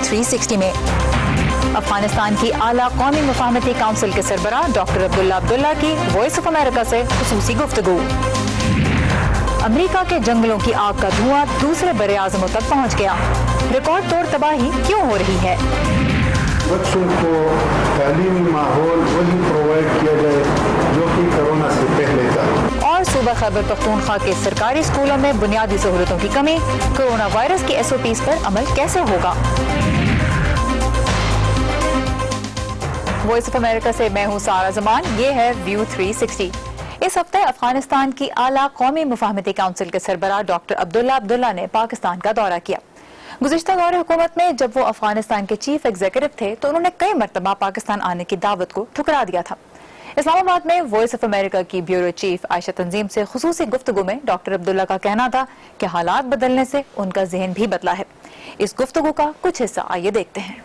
360 میں افغانستان کی اعلیٰ قومی مفاہمتی کونسل کے سربراہ ڈاکٹر عبداللہ کی وائس آف امریکہ سے خصوصی گفتگو۔ امریکہ کے جنگلوں کی آگ کا دھواں دوسرے بر اعظموں تک پہنچ گیا، ریکارڈ توڑ تباہی کیوں ہو رہی ہے؟ بچوں کو تعلیمی ماحول وہی پرووائڈ کیا جائے جو کہ کرونا سے پہلے تھا۔ اور صوبہ خیبر پختونخوا کے سرکاری اسکولوں میں بنیادی سہولتوں کی کمی، کورونا وائرس کی SOPs پر عمل کیسے ہوگا؟ وائس آف امریکہ سے میں ہوں سارہ زمان، یہ ہے ویو 360۔ اس ہفتے افغانستان کی اعلیٰ قومی مفاہمتی کونسل کے سربراہ ڈاکٹر عبداللہ نے پاکستان کا دورہ کیا۔ گزشتہ دور حکومت میں جب وہ افغانستان کے چیف ایگزیکٹو تھے تو انہوں نے کئی مرتبہ پاکستان آنے کی دعوت کو ٹھکرا دیا تھا۔ اسلام آباد میں وائس آف امریکہ کی بیورو چیف عائشہ تنظیم سے خصوصی گفتگو میں ڈاکٹر عبداللہ کا کہنا تھا کہ حالات بدلنے سے ان کا ذہن بھی بدلا ہے۔ اس گفتگو کا کچھ حصہ آئیے دیکھتے ہیں۔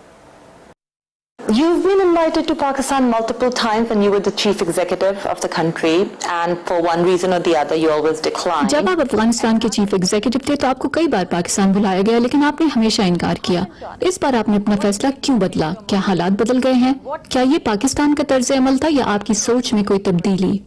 You've been invited to Pakistan multiple times when you were the chief executive of the country, and for one reason or the other you always declined. جب آپ افغانستان کے چیف ایگزیکٹو تھے تو آپ کو کئی بار پاکستان بلایا گیا، لیکن آپ نے ہمیشہ انکار کیا۔ اس بار آپ نے اپنا فیصلہ کیوں بدلا؟ کیا حالات بدل گئے ہیں؟ کیا یہ پاکستان کا طرز عمل تھا یا آپ کی سوچ میں کوئی تبدیلی؟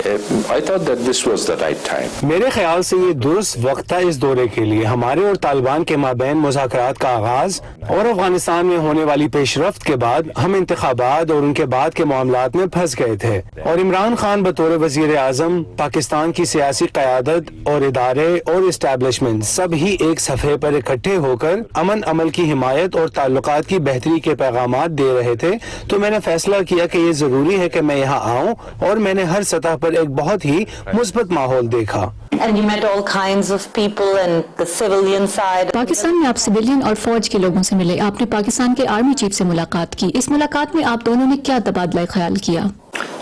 I thought that this was the right time. میرے خیال سے یہ درست وقت تھا اس دورے کے لیے۔ ہمارے اور طالبان کے مابین مذاکرات کا آغاز اور افغانستان میں ہونے والی پیش رفت کے بعد ہم انتخابات اور ان کے بعد کے معاملات میں پھنس گئے تھے، اور عمران خان بطور وزیر اعظم، پاکستان کی سیاسی قیادت اور ادارے اور اسٹیبلشمنٹ سب ہی ایک صفحے پر اکٹھے ہو کر امن عمل کی حمایت اور تعلقات کی بہتری کے پیغامات دے رہے تھے۔ تو میں نے فیصلہ کیا کہ یہ ضروری ہے کہ میں یہاں آؤں، اور میں نے ہر سطح پر ایک بہت ہی مثبت ماحول دیکھا۔ And you met all kinds of people and the civilian side. Pakistan میں آپ سویلین اور فوج کے لوگوں سے ملے، آپ نے پاکستان کے آرمی چیف سے ملاقات کی۔ اس ملاقات میں آپ دونوں نے کیا تبادلہ خیال کیا؟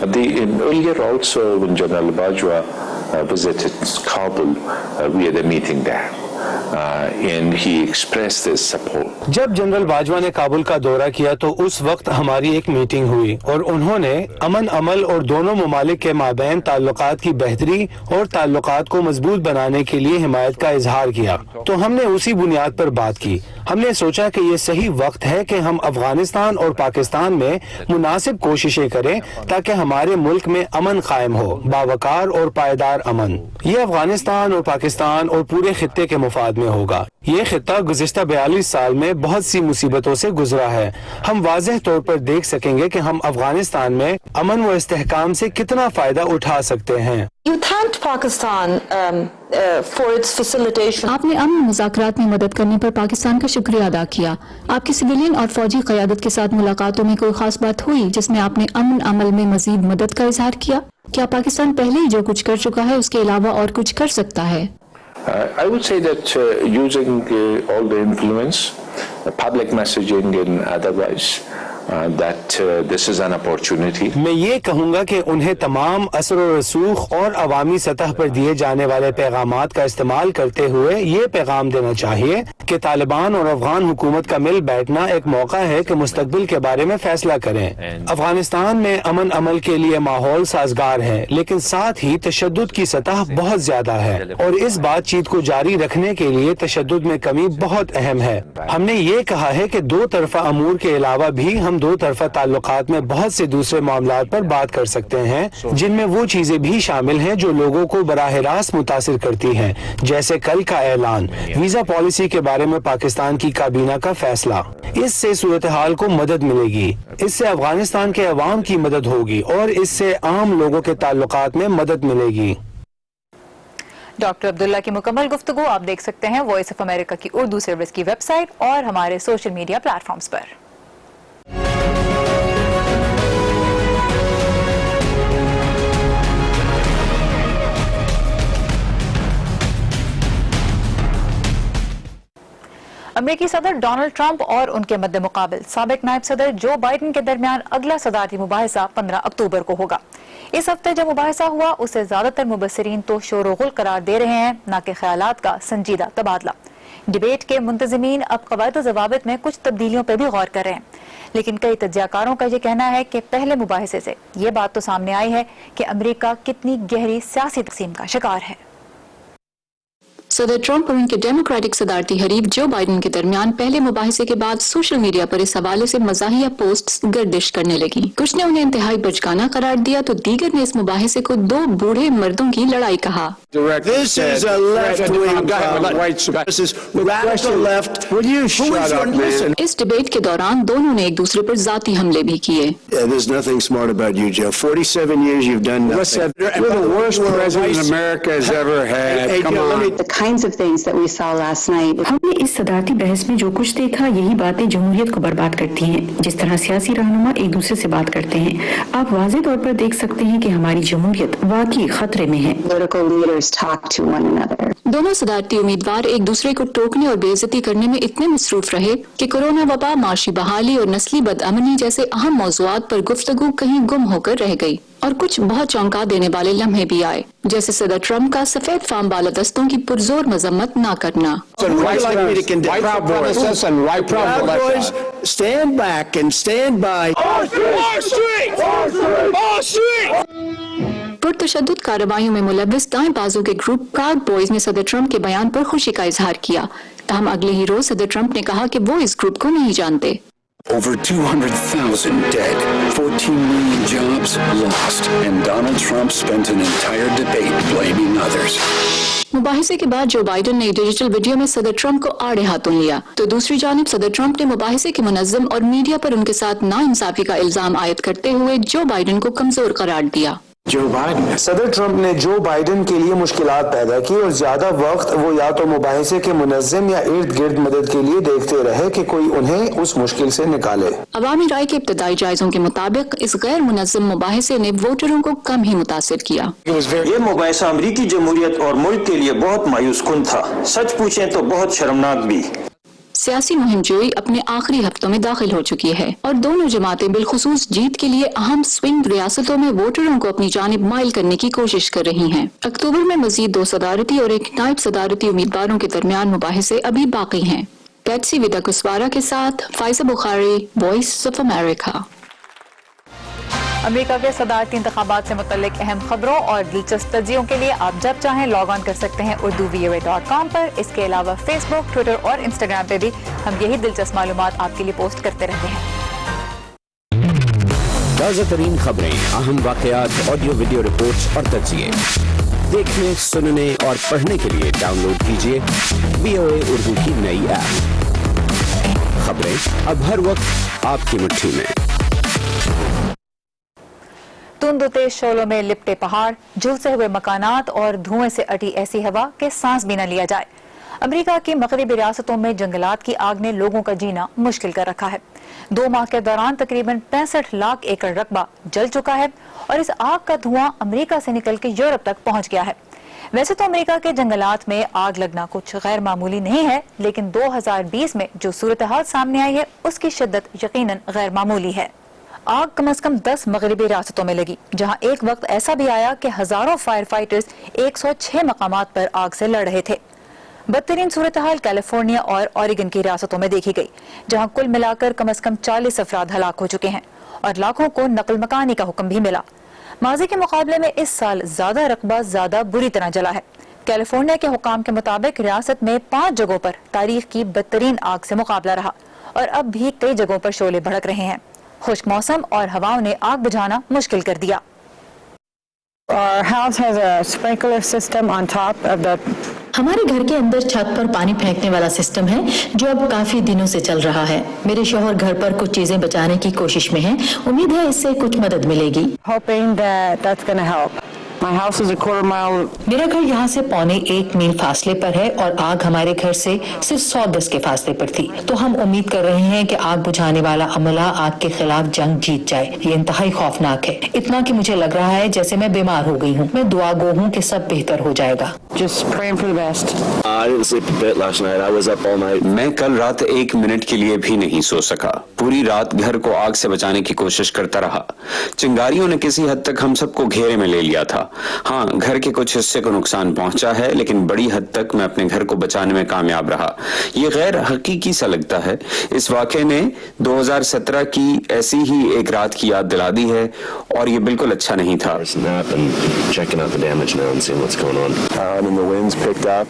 Earlier also when General Bajwa visited Kabul, we had a meeting there. And he expressed his support. جب جنرل باجوہ نے کابل کا دورہ کیا تو اس وقت ہماری ایک میٹنگ ہوئی، اور انہوں نے امن عمل اور دونوں ممالک کے مابین تعلقات کی بہتری اور تعلقات کو مضبوط بنانے کے لیے حمایت کا اظہار کیا۔ تو ہم نے اسی بنیاد پر بات کی۔ ہم نے سوچا کہ یہ صحیح وقت ہے کہ ہم افغانستان اور پاکستان میں مناسب کوششیں کریں تاکہ ہمارے ملک میں امن قائم ہو، باوقار اور پائیدار امن۔ یہ افغانستان اور پاکستان اور پورے خطے کے مفاد میں ہوگا۔ یہ خطہ گزشتہ 42 سال میں بہت سی مصیبتوں سے گزرا ہے۔ ہم واضح طور پر دیکھ سکیں گے کہ ہم افغانستان میں امن و استحکام سے کتنا فائدہ اٹھا سکتے ہیں۔ You thanked Pakistan for its facilitation. آپ نے امن مذاکرات میں مدد کرنے پر پاکستان کا شکریہ ادا کیا۔ آپ کی سویلین اور فوجی قیادت کے ساتھ ملاقاتوں میں کوئی خاص بات ہوئی جس میں آپ نے امن عمل میں مزید مدد کا اظہار کیا؟ کیا پاکستان پہلے ہی جو کچھ کر چکا ہے اس کے علاوہ اور کچھ کر سکتا ہے؟ I would say that using all the influence, public messaging and otherwise, that this is an opportunity. میں یہ کہوں گا کہ انہیں تمام اثر و رسوخ اور عوامی سطح پر دیے جانے والے پیغامات کا استعمال کرتے ہوئے یہ پیغام دینا چاہیے کہ طالبان اور افغان حکومت کا مل بیٹھنا ایک موقع ہے کہ مستقبل کے بارے میں فیصلہ کریں۔ افغانستان میں امن عمل کے لیے ماحول سازگار ہے، لیکن ساتھ ہی تشدد کی سطح بہت زیادہ ہے، اور اس بات چیت کو جاری رکھنے کے لیے تشدد میں کمی بہت اہم ہے۔ ہم نے یہ کہا ہے کہ دو طرفہ امور کے علاوہ بھی ہم دو طرفہ تعلقات میں بہت سے دوسرے معاملات پر بات کر سکتے ہیں، جن میں وہ چیزیں بھی شامل ہیں جو لوگوں کو براہ راست متاثر کرتی ہیں، جیسے کل کا اعلان، ویزا پالیسی کے بارے میں پاکستان کی کابینہ کا فیصلہ۔ اس سے صورتحال کو مدد ملے گی، اس سے افغانستان کے عوام کی مدد ہوگی، اور اس سے عام لوگوں کے تعلقات میں مدد ملے گی۔ ڈاکٹر عبداللہ کی مکمل گفتگو آپ دیکھ سکتے ہیں وائس آف امریکہ کی اردو سروس کی ویب سائٹ اور ہمارے سوشل میڈیا پلیٹ فارمز پر۔ امریکی صدر ڈونلڈ ٹرمپ اور ان کے مد مقابل سابق نائب صدر جو بائیڈن کے درمیان اگلا صدارتی مباحثہ 15 اکتوبر کو ہوگا۔ اس ہفتے جو مباحثہ ہوا اسے زیادہ تر مبصرین تو شور و غل قرار دے رہے ہیں، نہ کہ خیالات کا سنجیدہ تبادلہ۔ ڈیبیٹ کے منتظمین اب قواعد و ضوابط میں کچھ تبدیلیوں پہ بھی غور کر رہے ہیں، لیکن کئی تجزیہ کاروں کا یہ کہنا ہے کہ پہلے مباحثے سے یہ بات تو سامنے آئی ہے کہ امریکہ کتنی گہری سیاسی تقسیم کا شکار ہے۔ सदर ट्रंप और उनके डेमोक्रेटिक सदारती हरीफ जो बाइडन के दरमियान पहले मुबाहिसे के बाद सोशल मीडिया पर इस हवाले से मज़ाहिया पोस्ट्स गर्दिश करने लगी। कुछ ने उन्हें इंतहाई बचकाना करार दिया तो दीगर ने इस मुबाहिसे को दो बूढ़े मर्दों की लड़ाई कहा। This is a left-wing white supremacist. This is radical left. Will you shut up, man? इस डिबेट के दौरान दोनों ने एक दूसरे पर जाती हमले भी किए। There's nothing smart about you, Joe. 47 years you've done nothing. Listen, you're the worst president America has ever had. Come on. The kinds of things that we saw last night. हमने इस सदारती बहस में जो कुछ देखा यही बातें जमहूरियत को बर्बाद करती हैं। जिस तरह सियासी रहनुमा एक दूसरे से बात करते हैं, आप वाज़ेह तौर पर देख सकते हैं कि हमारी जमहूरियत वाकई खतरे में है। Political leaders talk to one another. दोनों सदारती उम्मीदवार एक दूसरे को टोकने और बेइज्जती करने में इतने मसरूफ रहे कि कोरोना वबा, माशी बहाली और नस्ली बदअमनी जैसे अहम मौज़ूआत पर गुफ्तगू कहीं गुम होकर रह गई। और कुछ बहुत चौंका देने वाले लम्हे भी आए, जैसे सदर ट्रंप का सफेद फार्म बालादस्तों की पुरजोर मजम्मत ना करना। Stand back and stand by. पुरतशद्दुद कार्रवाइयों में मुलव्विस दाएं बाजू के ग्रुप प्राउड बॉयज ने सदर ट्रंप के बयान पर खुशी का इजहार किया। ताहम अगले ही रोज सदर ट्रंप ने कहा कि वो इस ग्रुप को नहीं जानते। Over 200,000 dead, 14 million jobs lost, and Donald Trump spent an entire debate blaming others. मुबाहिसे के बाद जो बाइडन ने डिजिटल वीडियो में सदर ट्रंप को आड़े हाथों लिया, तो दूसरी जानिब सदर ट्रंप ने मुबाहिसे के मुनज़्ज़म और मीडिया पर उनके साथ नाइंसाफी का इल्जाम आयद करते हुए जो बाइडन को कमजोर करार दिया। सदर ट्रंप ने जो बाइडन के लिए मुश्किलात पैदा की और ज्यादा वक्त वो या तो मुबाहिसे के मुनज़्ज़म या इर्द गिर्द मदद के लिए देखते रहे कि कोई उन्हें उस मुश्किल से निकाले। अवामी राय के इब्तदाई जायजों के मुताबिक इस गैर मुनज़्ज़म मुबाहिसे ने वोटरों को कम ही मुतासिर किया। ये मुबाहिसा अमरीकी जमहूरियत और मुल्क के लिए बहुत मायूस कुन था, सच पूछें तो बहुत शर्मनाक भी। सियासी मुहिम जोई अपने आखिरी हफ्तों में दाखिल हो चुकी है और दोनों जमातें बिलखुसूस जीत के लिए अहम स्विंग रियासतों में वोटरों को अपनी जानिब माइल करने की कोशिश कर रही हैं। अक्टूबर में मजीद 2 सदारती और एक नायब सदारती उम्मीदवारों के दरमियान मुबाहिसे अभी बाकी हैं। पैट्सी विदा कुसवारा के साथ Pfizer Bukhari, voice of America. America के सदारती इंतखाबात से मुतल्लिक अहम खबरों और दिलचस्प तज्जियों के लिए आप जब चाहें लॉग ऑन कर सकते हैं urduvoa.com पर। इसके अलावा फेसबुक, ट्विटर और इंस्टाग्राम पे भी हम यही दिलचस्प मालूमात आपके लिए पोस्ट करते रहते हैं। ताज़ा तरीन खबरें, अहम वाक़यात, ऑडियो वीडियो रिपोर्ट्स और तज्जिए देखने, सुनने और पढ़ने के लिए डाउनलोड कीजिए VOA उर्दू की नई ऐप। खबरें अब हर वक्त आपकी मुट्ठी में। धुंध तेज शोलों में लिपटे पहाड़, झुलसे हुए मकानात और धुएं से अटी ऐसी हवा कि सांस भी न लिया जाए। अमेरिका की मगरबी रियासतों में जंगलात की आग ने लोगों का जीना मुश्किल कर रखा है। 2 माह के दौरान तकरीबन 65 लाख एकड़ रकबा जल चुका है और इस आग का धुआं अमेरिका से निकल के यूरोप तक पहुंच गया है। वैसे तो अमेरिका के जंगलात में आग लगना कुछ गैर मामूली नहीं है, लेकिन 2020 में जो सूरत हाल सामने आई है उसकी शिद्दत यकीनन गैर मामूली है। आग कम से कम 10 मगरबी रियासतों में लगी, जहां एक वक्त ऐसा भी आया कि हजारों फायर फाइटर्स 106 मकामात पर आग से लड़ रहे थे। बदतरीन सूरत हाल कैलिफोर्निया और ऑरिगन की रियासतों में देखी गई, जहां कुल मिलाकर कम से कम 40 अफराद हलाक हो चुके हैं और लाखों को नकल मकानी का हुक्म भी मिला। माजी के मुकाबले में इस साल ज्यादा रकबा ज्यादा बुरी तरह जला है। कैलिफोर्निया के हुकाम के मुताबिक रियासत में 5 जगहों पर तारीख की बदतरीन आग से मुकाबला रहा और अब भी कई जगहों पर शोले भड़क रहे हैं। खुश्क मौसम और हवाओं ने आग बुझाना मुश्किल कर दिया। हमारे घर के अंदर छत पर पानी फेंकने वाला सिस्टम है जो अब काफी दिनों से चल रहा है। मेरे शौहर घर पर कुछ चीजें बचाने की कोशिश में हैं। उम्मीद है इससे कुछ मदद मिलेगी। मेरा घर यहाँ से पौने 1 मील फासले पर है और आग हमारे घर से सिर्फ 100 गज के फासले पर थी। तो हम उम्मीद कर रहे हैं कि आग बुझाने वाला अमला आग के खिलाफ जंग जीत जाए। ये इंतहाई खौफनाक है, इतना कि मुझे लग रहा है जैसे मैं बीमार हो गई हूँ। मैं दुआ गो हूँ कि सब बेहतर हो जाएगा। मैं कल रात 1 मिनट के लिए भी नहीं सो सका। पूरी रात घर को आग से बचाने की कोशिश करता रहा। चिंगारियों ने किसी हद तक हम सबको घेरे में ले लिया था। हाँ, घर के कुछ हिस्से को नुकसान पहुंचा है, लेकिन बड़ी हद तक मैं अपने घर को बचाने में कामयाब रहा। ये गैर हकीकी सा लगता है। इस वाक़े ने 2017 की ऐसी ही एक रात की याद दिला दी है और ये बिल्कुल अच्छा नहीं था।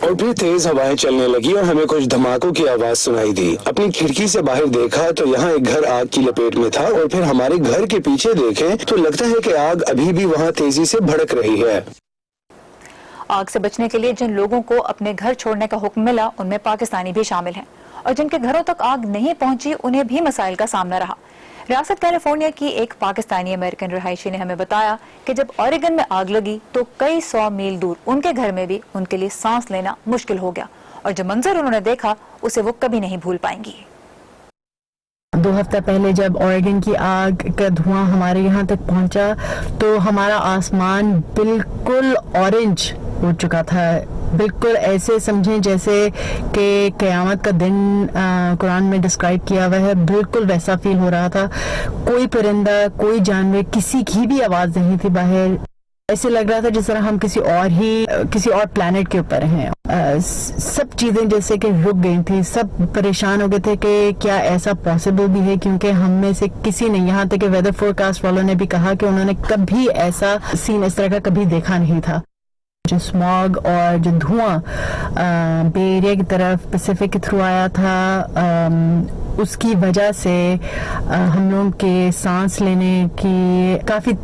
और फिर तेज हवाएं चलने लगी और हमें कुछ धमाकों की आवाज सुनाई दी। अपनी खिड़की से बाहर देखा तो यहाँ एक घर आग की लपेट में था और फिर हमारे घर के पीछे देखें तो लगता है कि आग अभी भी वहाँ तेजी से भड़क रही है। आग से बचने के लिए जिन लोगों को अपने घर छोड़ने का हुक्म मिला उनमें पाकिस्तानी भी शामिल हैं और जिनके घरों तक आग नहीं पहुंची उन्हें भी मसाइल का सामना रहा। रियासत कैलिफोर्निया की एक पाकिस्तानी अमेरिकन रहायशी ने हमें बताया कि जब ऑरेगन में आग लगी तो कई 100 मील दूर उनके घर में भी उनके लिए सांस लेना मुश्किल हो गया और जो मंजर उन्होंने देखा उसे वो कभी नहीं भूल पाएंगी। 2 हफ्ता पहले जब ऑरेगन की आग का धुआं हमारे यहाँ तक पहुंचा तो हमारा आसमान बिल्कुल ऑरेंज हो चुका था। बिल्कुल ऐसे समझें जैसे कि क़यामत का दिन कुरान में डिस्क्राइब किया हुआ है, बिल्कुल वैसा फील हो रहा था। कोई परिंदा, कोई जानवर, किसी की भी आवाज़ नहीं थी बाहर। ऐसे लग रहा था जिस तरह हम किसी और प्लैनेट के ऊपर हैं। सब चीज़ें जैसे कि रुक गई थी। सब परेशान हो गए थे कि क्या ऐसा पॉसिबल भी है, क्योंकि हम में से किसी ने, यहाँ तक कि वेदर फोरकास्ट वालों ने भी कहा कि उन्होंने कभी ऐसा सीन इस तरह का कभी देखा नहीं था। जो स्मॉग और जो धुआं बे एरिया की तरफ पैसिफिक के थ्रू आया था, उसकी वजह से हम लोगों के सांस लेने की काफ़ी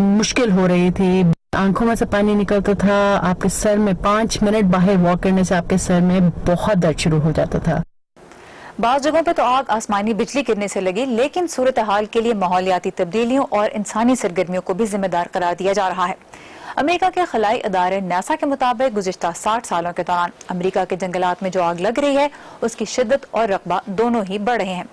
मुश्किल हो रही थी। आंखों में से पानी निकलता था। आपके सर में 5 मिनट बाहर वॉक करने से आपके सर में बहुत दर्द शुरू हो जाता था। बाज़ जगहों पे तो आग आसमानी बिजली गिरने से लगी, लेकिन सूरत हाल के लिए माहौलियाती तब्दीलियों और इंसानी सरगर्मियों को भी जिम्मेदार करार दिया जा रहा है। अमेरिका के खलाई अदारे नासा के मुताबिक गुज़िश्ता 60 सालों के दौरान अमेरिका के जंगलात में जो आग लग रही है उसकी शिद्दत और रकबा दोनों ही बढ़ रहे हैं।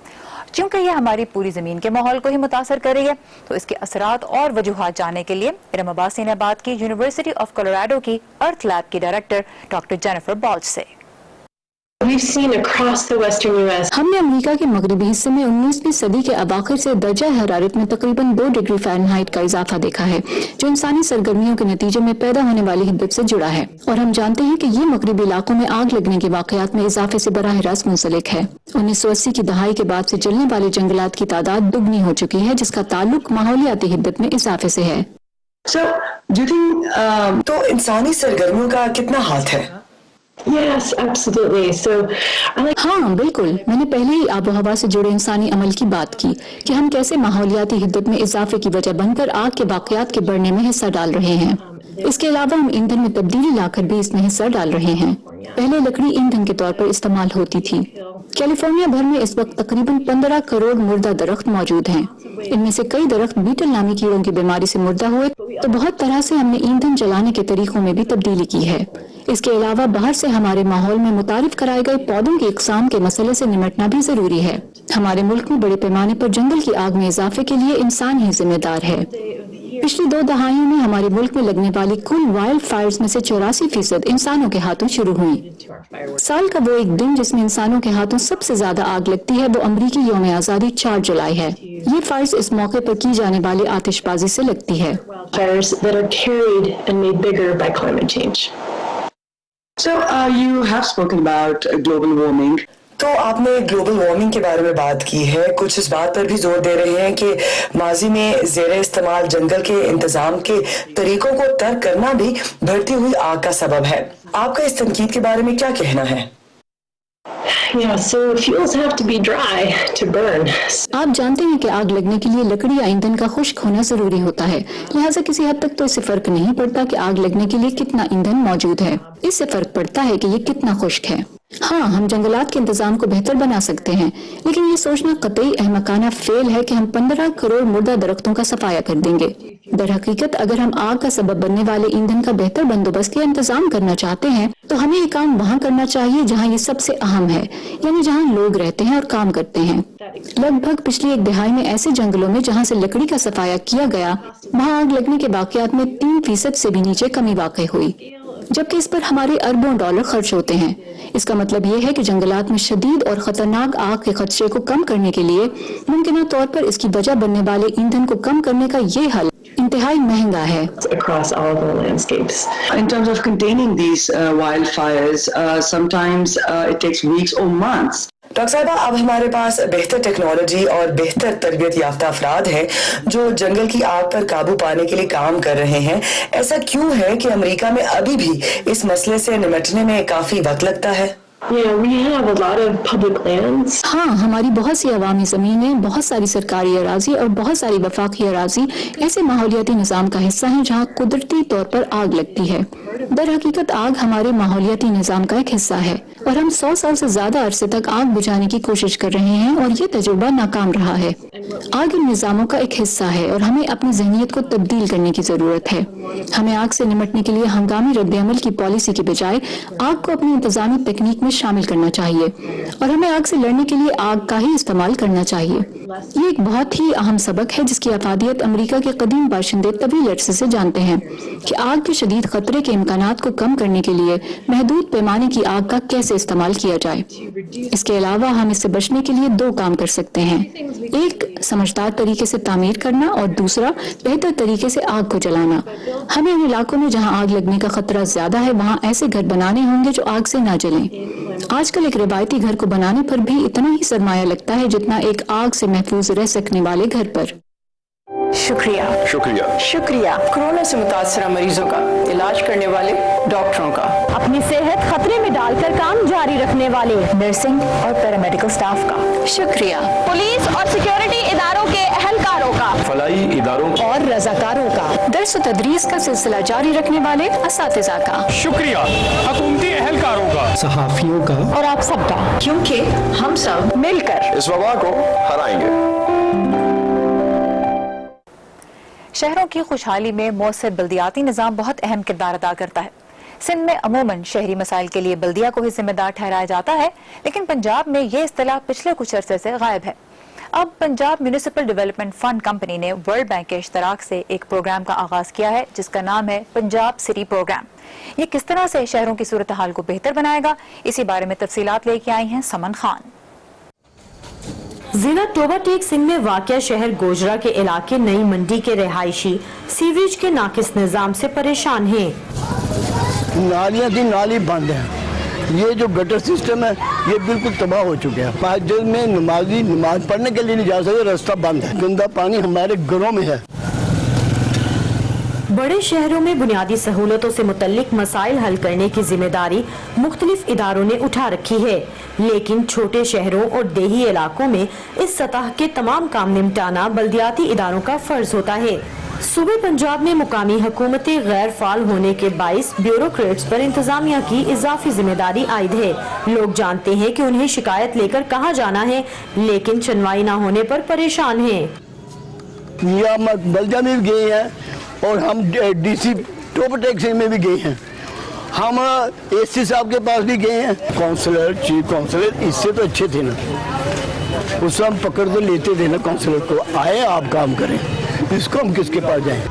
चूंकि यह हमारी पूरी जमीन के माहौल को ही मुतासर कर रही है तो इसके असरात और वजूहात जानने के लिए इरम अब्बासी ने बात की यूनिवर्सिटी ऑफ कोलोराडो की अर्थ लैब की डायरेक्टर डॉक्टर जेनिफर बॉल्च से। हमने अमेरिका के मगरबी हिस्से में 19वीं सदी के अवाखिर से दर्जा हरारत में तकरीबन 2 डिग्री फ़ारेनहाइट का इजाफा देखा है, जो इंसानी सरगर्मियों के नतीजे में पैदा होने वाली हिद्दत से जुड़ा है। और हम जानते हैं कि ये मगरबी इलाकों में आग लगने के वाकयात में इजाफे से बराह रास्त मुंसलिक है। 1980 की दहाई के बाद से जलने वाले जंगलात की तादाद दुगनी हो चुकी है, जिसका ताल्लुक माहौलियाती हिद्दत में इजाफे से है। तो इंसानी सरगर्मियों का कितना हाथ है? Yes, absolutely. हाँ बिल्कुल, मैंने पहले ही आबो हवा से जुड़े इंसानी अमल की बात की कि हम कैसे माहौलियाती हिद्दत में इजाफे की वजह बनकर आग के वाकयात के बढ़ने में हिस्सा डाल रहे हैं। इसके अलावा हम ईंधन में तब्दीली लाकर भी इसमें हिस्सा डाल रहे हैं। पहले लकड़ी ईंधन के तौर पर इस्तेमाल होती थी। कैलिफोर्निया भर में इस वक्त तकरीबन 15 करोड़ मुर्दा दरख्त मौजूद हैं। इनमें से कई दरख्त बीटल नामी कीड़ों की बीमारी से मुर्दा हुए, तो बहुत तरह से हमने ईंधन जलाने के तरीकों में भी तब्दीली की है। इसके अलावा बाहर से हमारे माहौल में मुतारिफ कराए गए पौधों की इकसाम के मसले से निमटना भी जरूरी है। हमारे मुल्क में बड़े पैमाने पर जंगल की आग में इजाफे के लिए इंसान ही जिम्मेदार है। पिछली 2 दहाइयों में हमारे मुल्क में लगने वाली कुल वाइल्ड फायर्स में से 84% इंसानों के हाथों शुरू हुई। साल का वो एक दिन जिसमें इंसानों के हाथों सबसे ज्यादा आग लगती है वो अमरीकी यौम आजादी 4 जुलाई है। ये फायर्स इस मौके पर की जाने वाली आतिशबाजी से लगती है। So you have spoken about global warming. तो आपने ग्लोबल वार्मिंग के बारे में बात की है। कुछ इस बात पर भी जोर दे रहे हैं कि माजी में ज़ेरे इस्तेमाल जंगल के इंतजाम के तरीकों को तर्क करना भी बढ़ती हुई आग का सबब है। आपका इस तनकीद के बारे में क्या कहना है? आप जानते हैं कि आग लगने के लिए लकड़ी या ईंधन का खुश्क होना जरूरी होता है। लिहाजा किसी हद तक तो इससे फर्क नहीं पड़ता कि आग लगने के लिए कितना ईंधन मौजूद है। इससे फर्क पड़ता है कि ये कितना खुश्क है। हाँ, हम जंगलात के इंतजाम को बेहतर बना सकते हैं, लेकिन ये सोचना कतई अहमकाना फेल है कि हम 15 करोड़ मुर्दा दरख्तों का सफाया कर देंगे। दर हकीकत अगर हम आग का सबब बनने वाले ईंधन का बेहतर बंदोबस्त या इंतजाम करना चाहते हैं तो हमें ये काम वहाँ करना चाहिए जहाँ ये सबसे अहम है, यानी जहाँ लोग रहते हैं और काम करते हैं। लगभग पिछली 1 दहाई में ऐसे जंगलों में जहाँ से लकड़ी का सफाया किया गया, वहाँ आग लगने के वाकयात में 3% से भी नीचे कमी वाक़ई हुई, जबकि इस पर हमारे अरबों डॉलर खर्च होते हैं। इसका मतलब ये है कि जंगलात में शदीद और खतरनाक आग के खदशे को कम करने के लिए मुमकिन तौर पर इसकी वजह बनने वाले ईंधन को कम करने का ये हल इंतहाई महंगा है। across all of the landscapes. In terms of containing these wildfires, sometimes it takes weeks or months. Doctor साहिबा, अब हमारे पास बेहतर टेक्नोलॉजी और बेहतर तरबियत याफ्ता अफराद हैं जो जंगल की आग पर काबू पाने के लिए काम कर रहे हैं। ऐसा क्यों है कि अमेरिका में अभी भी इस मसले से निपटने में काफी वक्त लगता है? हाँ, हमारी बहुत सी अवामी ज़मीनें, बहुत सारी सरकारी अराजी और बहुत सारी वफाकी अराजी ऐसे माहौलियाती निज़ाम का हिस्सा हैं जहाँ कुदरती तौर पर आग लगती है। दर हकीकत आग हमारे माहौलियाती निज़ाम का एक हिस्सा है और हम 100 साल से ज्यादा अरसे तक आग बुझाने की कोशिश कर रहे हैं और ये तजुर्बा नाकाम रहा है। आग इन निज़ामों का एक हिस्सा है और हमें अपनी ज़हनियत को तब्दील करने की ज़रूरत है। हमें आग से निपटने के लिए हंगामी रद्द-ए-अमल की पॉलिसी की बजाय आग को अपनी इंतजामी तकनीक में शामिल करना चाहिए और हमें आग से लड़ने के लिए आग का ही इस्तेमाल करना चाहिए। ये एक बहुत ही अहम सबक है जिसकी अफादियत अमेरिका के कदीम बाशिंदे तवील अरसे से जानते हैं कि आग के शदीद खतरे के इम्कानात को कम करने के लिए महदूद पैमाने की आग का कैसे इस्तेमाल किया जाए। इसके अलावा हम इससे बचने के लिए 2 काम कर सकते हैं, एक समझदार तरीके से तामीर करना और दूसरा बेहतर तरीके से आग को जलाना। हमें इन इलाकों में जहां आग लगने का खतरा ज्यादा है वहां ऐसे घर बनाने होंगे जो आग से ना जलें। आजकल एक रिवायती घर को बनाने पर भी इतना ही सरमाया लगता है जितना एक आग से महफूज रह सकने वाले घर पर। शुक्रिया शुक्रिया शुक्रिया कोरोना से मुतासरा मरीजों का इलाज करने वाले डॉक्टरों का, अपनी सेहत खतरे में डालकर काम जारी रखने वाले नर्सिंग और पैरामेडिकल स्टाफ का शुक्रिया, पुलिस और सिक्योरिटी इदारों के अहलकारों का, फलाई इदारों और रज़ाकारों का, दर्स व तदरीस का सिलसिला जारी रखने वाले असातिज़ा का शुक्रिया, हुकूमती अहलकारों का, सहाफियों का और आप सबका, क्योंकि हम सब मिलकर इस वबा को हराएंगे। शहरों की खुशहाली में मौसर बल्दियाती निज़ाम बहुत अहम किरदार अदा करता है। सिंध में अमूमन शहरी मसाइल के लिए बल्दिया को ही जिम्मेदार ठहराया जाता है, लेकिन पंजाब में ये इस्तिलाह पिछले कुछ अरसे से गायब है। अब Punjab municipal development fund company ने वर्ल्ड बैंक के इश्तराक से एक प्रोग्राम का आगाज किया है जिसका नाम है पंजाब सिटी प्रोग्राम। ये किस तरह से शहरों की सूरत हाल को बेहतर बनाएगा, इसी बारे में तफसीलात लेके आई हैं समन खान। जिला टोबा टेक सिंह में वाक़या शहर गोजरा के इलाके नई मंडी के रहायशी सीवरेज के नाकिस निजाम से परेशान हैं। नालियाँ थी, नाली बंद है। ये जो गटर सिस्टम है ये बिल्कुल तबाह हो चुके हैं। 5 दिन में नमाजी नमाज पढ़ने के लिए नहीं जा सकते, रास्ता बंद है। गंदा पानी हमारे घरों में है। बड़े शहरों में बुनियादी सहूलतों से मुतल्लिक मसाइल हल करने की जिम्मेदारी मुख्तलिफ इदारों ने उठा रखी है, लेकिन छोटे शहरों और देही इलाकों में इस सतह के तमाम काम निपटाना बल्दियाती इदारों का फर्ज होता है। सूबे पंजाब में मुकामी हुकूमतें गैर फाल होने के बाइस ब्यूरोक्रेट्स पर इंतजामिया की इजाफी जिम्मेदारी आयद है। लोग जानते हैं कि उन्हें शिकायत लेकर कहाँ जाना है, लेकिन सुनवाई न होने पर परेशान हैं। बल्दिया में भी गए हैं और हम डीसी टोबा टेक सिंह में भी गए हैं। हम एससी साहब के पास भी गए हैं। काउंसलर, चीफ काउंसलर इससे तो अच्छे थे ना, उससे हम पकड़ तो लेते थे ना काउंसलर को। आए आप काम करें, इसको हम किसके पास जाएं?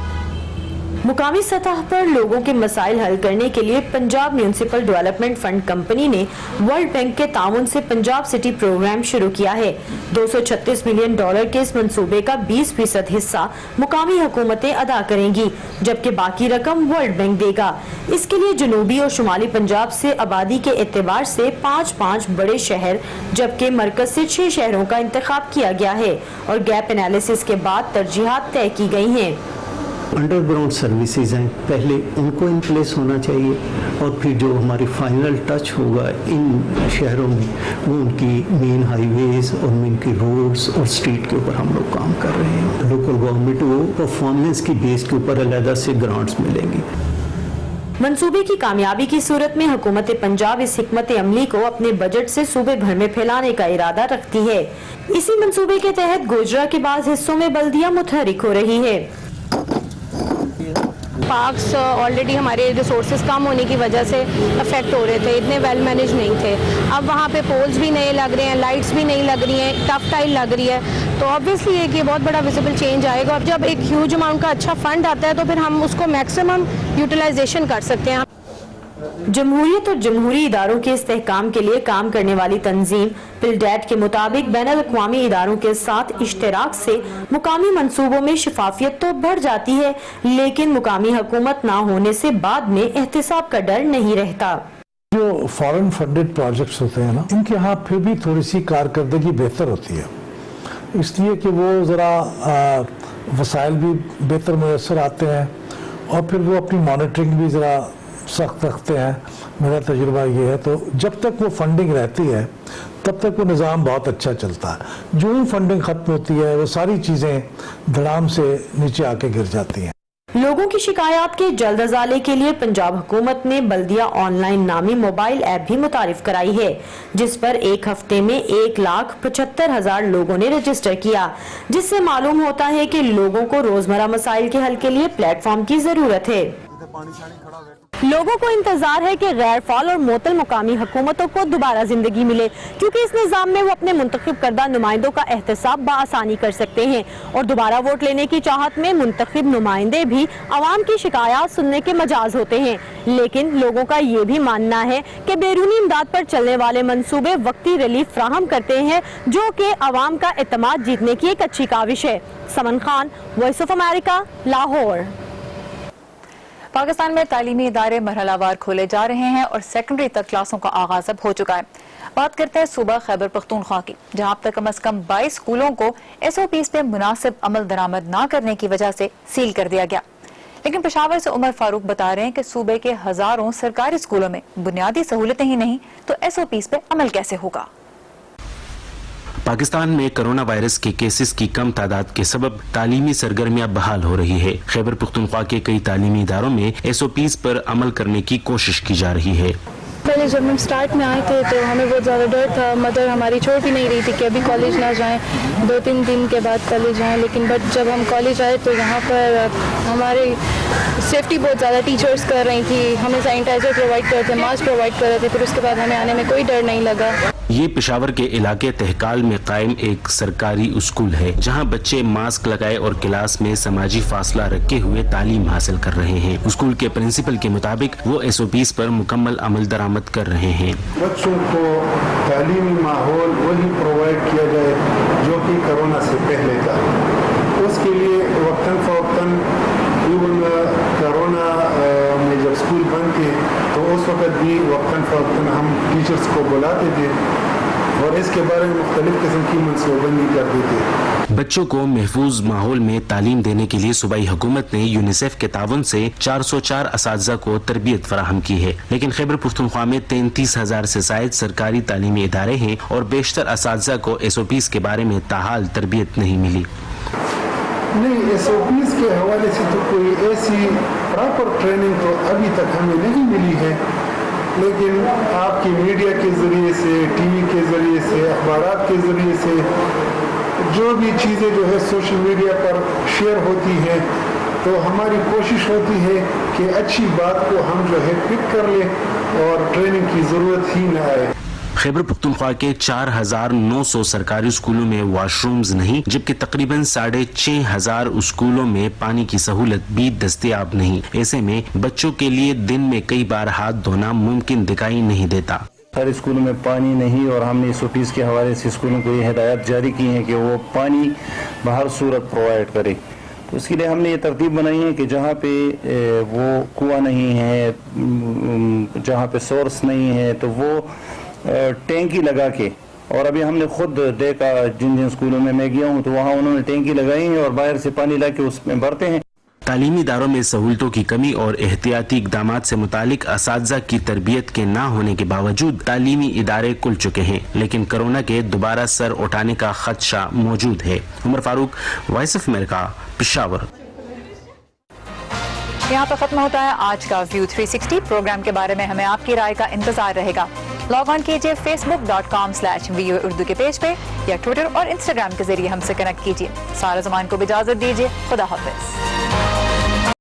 मुकामी सतह पर लोगों के मसाइल हल करने के लिए Punjab municipal development fund company ने वर्ल्ड बैंक के ताउन से पंजाब सिटी प्रोग्राम शुरू किया है। $236 मिलियन के इस मंसूबे का 20% हिस्सा मुकामी हुकूमतें अदा करेंगी, जबकि बाकी रकम वर्ल्ड बैंक देगा। इसके लिए जनूबी और शुमाली पंजाब से आबादी के एतबार से 5 बड़े शहर जबकि मरकज से 6 शहरों का इंतखाब किया गया है और गैप एनालिसिस के बाद तरजीहात तय की गई हैं। अंडरग्राउंड सर्विसेज हैं, पहले उनको इन प्लेस होना चाहिए और फिर जो हमारी फाइनल टच होगा इन शहरों में वो उनकी मेन हाईवेज और उनकी रोड्स और स्ट्रीट के ऊपर हम लोग काम कर रहे हैं। लोकल गवर्नमेंट को परफॉर्मेंस की बेस के ऊपर अलग से ग्रांट्स मिलेंगी। मंसूबे की कामयाबी की सूरत में हुकूमत पंजाब इस हिकमत अमली को अपने बजट से सूबे भर में फैलाने का इरादा रखती है। इसी मंसूबे के तहत गोजरा के बाद हिस्सों में बल्दियां मुतहरिक हो रही है। पार्क्स ऑलरेडी हमारे रिसोर्सेज कम होने की वजह से अफेक्ट हो रहे थे, इतने वेल मैनेज नहीं थे। अब वहाँ पे पोल्स भी नए लग रहे हैं, लाइट्स भी नई लग रही हैं, टफ टाइल लग रही है, तो ऑब्वियसली एक ये बहुत बड़ा विजिबल चेंज आएगा। और जब एक ह्यूज अमाउंट का अच्छा फंड आता है तो फिर हम उसको मैक्सिमम यूटिलाइजेशन कर सकते हैं। जमहूरियत और जमहूरी इदारों के इस्तेहकाम के लिए काम करने वाली तंजीम पिलडेट के मुताबिक बैनुल अक़वामी इदारों के साथ इश्तराक से मुकामी मंसूबों में शफाफियत तो बढ़ जाती है, लेकिन मुकामी हुकूमत ना होने से बाद में एहतिसाब का डर नहीं रहता। जो फॉरेन फंडेड प्रोजेक्ट्स होते हैं ना, इनके यहाँ फिर भी थोड़ी सी कारकर्दगी बेहतर होती है, इसलिए कि वो ज़रा वसाइल भी बेहतर मैसर आते हैं और फिर वो अपनी मॉनिटरिंग भी ज़रा सख्त रखते हैं। मेरा तजुर्बा ये है, तो जब तक वो फंडिंग रहती है तब तक वो निज़ाम बहुत अच्छा चलता है। जो ही फंडिंग ख़त्म होती है वो सारी चीज़ें धड़ाम से नीचे आके गिर जाती हैं। लोगों की शिकायत के जल्द अजाले के लिए पंजाब हुकूमत ने बल्दिया ऑनलाइन नामी मोबाइल ऐप भी मुतारिफ कराई है, जिस पर एक हफ्ते में 1,75,000 लोगों ने रजिस्टर किया, जिससे मालूम होता है कि लोगों को रोजमर्रा मसाइल के हल के लिए प्लेटफॉर्म की जरूरत है। लोगों को इंतजार है कि गैर फाल और मोतल मुकामी हुकूमतों को दोबारा जिंदगी मिले, क्योंकि इस निज़ाम में वो अपने मुंतखब करदा नुमाइंदों का एहतसाब बआसानी कर सकते हैं और दोबारा वोट लेने की चाहत में मुंतखब नुमाइंदे भी अवाम की शिकायत सुनने के मजाज होते हैं। लेकिन लोगों का ये भी मानना है कि बैरूनी इमदाद पर चलने वाले मंसूबे वक्ती रिलीफ फ्राहम करते हैं, जो कि अवाम का एतमाद जीतने की एक अच्छी काविश है। Saman Khan, voice of America, Lahore. Pakistan में तालीमी इदारे मरहलावार खोले जा रहे हैं और सेकेंडरी तक क्लासों का आगाज अब हो चुका है। बात करते हैं सूबा खैबर पख्तूनख्वा की, जहां अब तक कम से कम 22 स्कूलों को SOPs पे मुनासिब अमल दरामद न करने की वजह से सील कर दिया गया। लेकिन पेशावर से उमर फारूक बता रहे हैं कि सूबे के हजारों सरकारी स्कूलों में बुनियादी सहूलतें ही नहीं तो SOPs पे अमल कैसे होगा। पाकिस्तान में कोरोना वायरस के केसेस की कम तादाद के सबब तालीमी सरगर्मियां बहाल हो रही है। खैबर पख्तूनख्वा के कई तालीमी इदारों में SOPs पर अमल करने की कोशिश की जा रही है। पहले जब हम स्टार्ट में आए थे तो हमें बहुत ज़्यादा डर था, मदर हमारी छोड़ भी नहीं रही थी कि अभी कॉलेज ना जाएं, 2-3 दिन के बाद कॉलेज जाएं। लेकिन बट जब हम कॉलेज आए तो यहाँ पर हमारी सेफ्टी बहुत ज़्यादा टीचर्स कर रही थी, हमें सैनिटाइजर प्रोवाइड कर रहे थे, मास्क प्रोवाइड कर रहे थे, फिर उसके बाद हमें आने में कोई डर नहीं लगा। ये पेशावर के इलाके तहकाल में कायम एक सरकारी स्कूल है, जहां बच्चे मास्क लगाए और क्लास में समाजी फासला रखे हुए तालीम हासिल कर रहे हैं। स्कूल के प्रिंसिपल के मुताबिक वो SOPs पर मुकम्मल अमल दरामद कर रहे हैं। बच्चों को तालीमी माहौल वही प्रोवाइड किया जाए जो कि कोरोना से पहले था। उसके लिए वक्तन फवक्तन इवन कोरोना में जब स्कूल बंद थे तो उस वक्त भी वक्तन फवक्तन हम टीचर्स को बुलाते थे और इसके बारे में मुख्तलिफ किस्म की मनसूबबंदी करते थे। बच्चों को महफूज माहौल में तालीम देने के लिए सूबाई हुकूमत ने यूनिसेफ के ताउन से 404 असातिज़ा को तरबियत फराहम की है, लेकिन खैबर पख्तूनख्वा में 33,000 से ज़ायद सरकारी तालीमी इदारे हैं और बेशतर असातिज़ा को SOPs के बारे में ताहाल तरबियत नहीं मिली। नहीं, SOPs के हवाले से तो कोई ऐसी प्रॉपर ट्रेनिंग तो अभी तक हमें नहीं मिली है, लेकिन आपकी मीडिया के ज़रिए से, TV के ज़रिए से, अखबारात के ज़रिए से जो भी चीज़ें जो है सोशल मीडिया पर शेयर होती हैं, तो हमारी कोशिश होती है कि अच्छी बात को हम जो है पिक कर लें और ट्रेनिंग की ज़रूरत ही न आए। खैबर पख्तूनख्वा के 4,900 सरकारी स्कूलों में वॉशरूम्स नहीं, जबकि तकरीबन 6,500 स्कूलों में पानी की सहूलत भी दस्तयाब नहीं। ऐसे में बच्चों के लिए दिन में कई बार हाथ धोना मुमकिन दिखाई नहीं देता। सारे स्कूलों में पानी नहीं और हमने SOPs के हवाले से स्कूलों को ये हिदायत जारी की है कि वो पानी बहर सूरत प्रोवाइड करे। तो उसके लिए हमने ये तरतीब बनाई है कि जहाँ पे वो कुआं नहीं है, जहाँ पे सोर्स नहीं है, तो वो टैंकी लगा के, और अभी हमने खुद देखा जिन स्कूलों में मैं गया हूँ तो वहाँ उन्होंने टैंकी लगाई है और बाहर से पानी ला के उसमें भरते हैं। तालीमी इदारों में सहूलतों की कमी और एहतियाती इक़दामात से मुतालिक असातिज़ा की तरबियत के ना होने के बावजूद तालीमी इदारे खुल चुके हैं, लेकिन कोरोना के दोबारा सर उठाने का खदशा मौजूद है। Umar Farooq, voice of America, Peshawar. यहाँ पर खत्म होता है आज का व्यू 360 प्रोग्राम। के बारे में हमें आपकी राय का इंतजार रहेगा। लॉग ऑन कीजिए facebook.com/VOA उर्दू के पेज पे या ट्विटर और इंस्टाग्राम के जरिए हमसे कनेक्ट कीजिए। सारा ज़मान को भी इजाजत दीजिए। खुदा हाफिज।